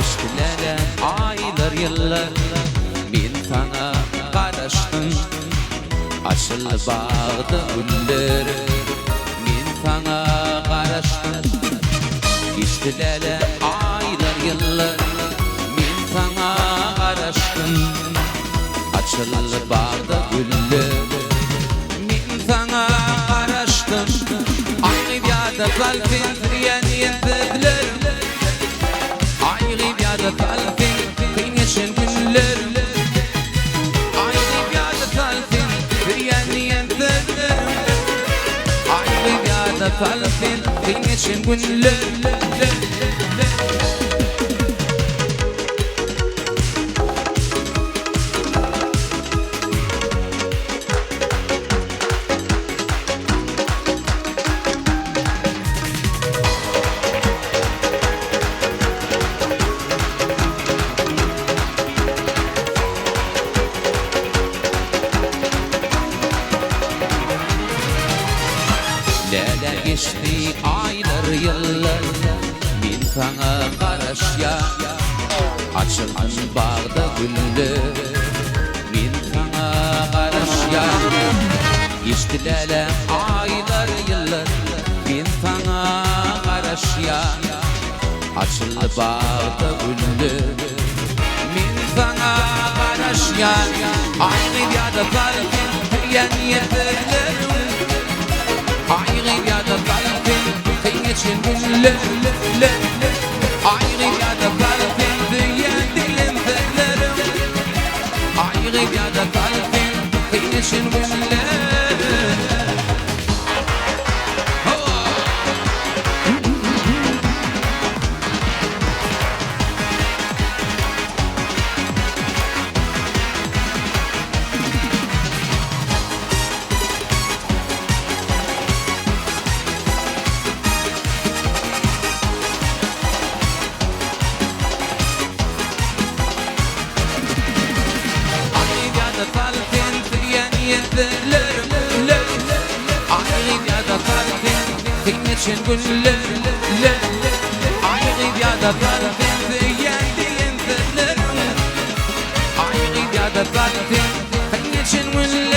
Geçtiler aylar yıllar, ben sana karıştım. Açıl bağda güller, ben sana karıştım. Geçtiler aylar yıllar, ben sana karıştım. Açıl bağda güller, ben sana karıştım. Ayrı yada kalbin yeniyetler, ayrı yada kalbin kıyneşen günler, ayrı yada kalbin yeniyetler, ayrı yada kalbin kıyneşen günler. Neler geçti aylar yıllar, ben sana karışya. Açılmış bağda güller, ben sana karışya. Geçtiler aylar yıllar, ben sana karışya. Açılmış bağda güller, ben sana karışya. Aynı yada kalbin yeniyetler, ayrı yada kalbin kıyneşen günler, ayrı yada kalbin yeniyetler, ayrı yada kalbin kıyneşen günler. Ayrı yada kalbin kıyneşen günler, ayrı yada kalbin yeniyetler, ayrı yada kalbin kıyneşen günler.